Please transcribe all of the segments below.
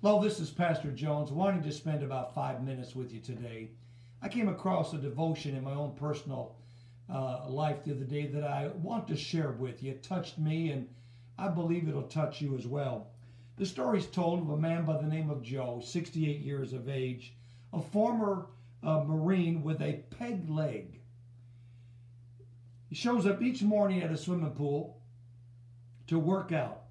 Hello, this is Pastor Jones, wanting to spend about 5 minutes with you today. I came across a devotion in my own personal life the other day that I want to share with you. It touched me, and I believe it'll touch you as well. The story is told of a man by the name of Joe, 68 years of age, a former Marine with a peg leg. He shows up each morning at a swimming pool to work out.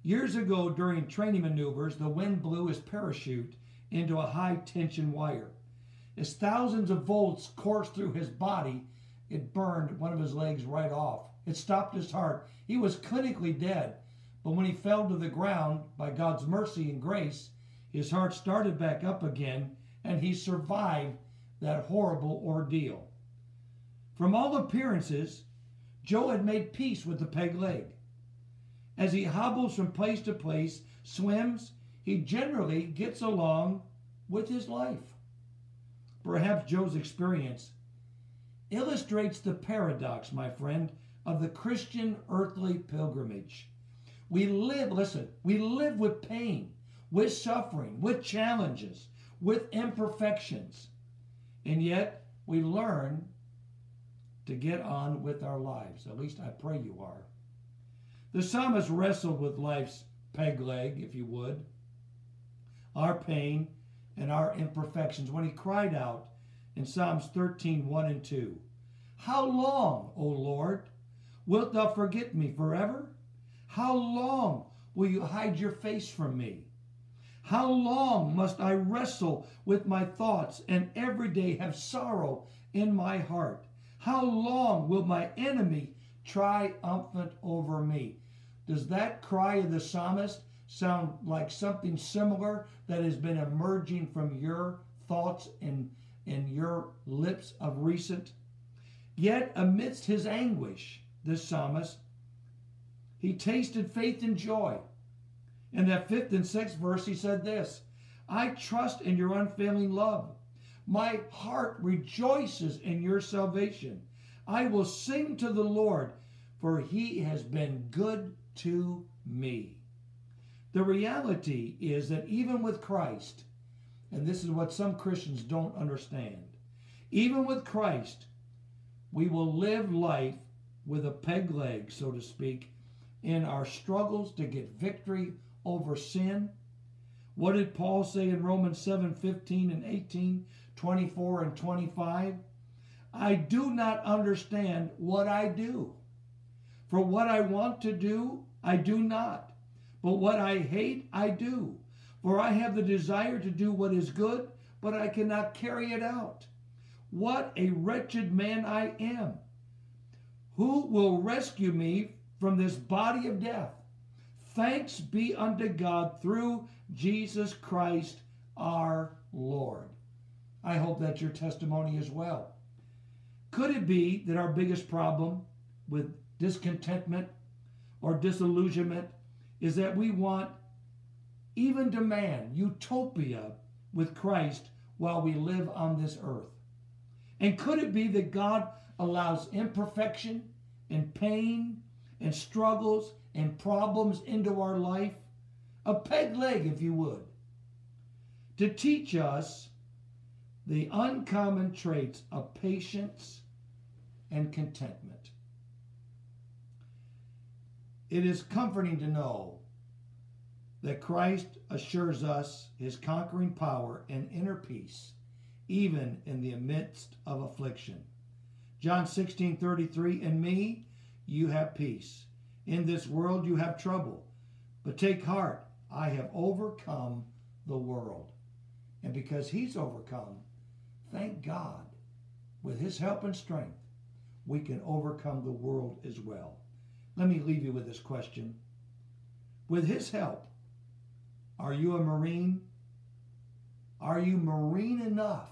Years ago, during training maneuvers, the wind blew his parachute into a high-tension wire. As thousands of volts coursed through his body, it burned one of his legs right off. It stopped his heart. He was clinically dead. But when he fell to the ground, by God's mercy and grace, his heart started back up again, and he survived that horrible ordeal. From all appearances, Joe had made peace with the peg leg. As he hobbles from place to place, swims, he generally gets along with his life. Perhaps Joe's experience illustrates the paradox, my friend, of the Christian earthly pilgrimage. We live with pain, with suffering, with challenges, with imperfections, and yet we learn to get on with our lives. At least I pray you are. The psalmist wrestled with life's peg leg, if you would, our pain and our imperfections, when he cried out in Psalms 13, 1 and 2, "How long, O Lord, wilt thou forget me forever? How long will you hide your face from me? How long must I wrestle with my thoughts and every day have sorrow in my heart? How long will my enemy triumphant over me?" Does that cry of the psalmist sound like something similar that has been emerging from your thoughts and your lips of recent? Yet amidst his anguish, this psalmist, he tasted faith and joy. In that 5th and 6th verse, he said this, "I trust in your unfailing love. My heart rejoices in your salvation. I will sing to the Lord, for he has been good to me." The reality is that even with Christ, and this is what some Christians don't understand, even with Christ, we will live life with a peg leg, so to speak, in our struggles to get victory over sin. What did Paul say in Romans 7:15 and 18, 24 and 25? "I do not understand what I do. For what I want to do, I do not. But what I hate, I do. For I have the desire to do what is good, but I cannot carry it out. What a wretched man I am! Who will rescue me from this body of death? Thanks be unto God through Jesus Christ our Lord." I hope that's your testimony as well. Could it be that our biggest problem with discontentment or disillusionment is that we want, even demand, utopia with Christ while we live on this earth? And could it be that God allows imperfection and pain and struggles and problems into our life, a peg leg, if you would, to teach us the uncommon traits of patience and contentment? It is comforting to know that Christ assures us his conquering power and inner peace, even in the midst of affliction. John 16:33, "In me you have peace. In this world you have trouble. But take heart, I have overcome the world." And because he's overcome, thank God, with his help and strength, we can overcome the world as well. Let me leave you with this question. With his help, are you a Marine? Are you Marine enough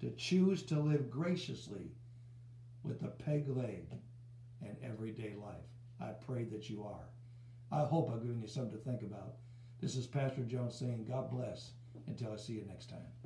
to choose to live graciously with a peg leg in everyday life? I pray that you are. I hope I've given you something to think about. This is Pastor Jones saying God bless until I see you next time.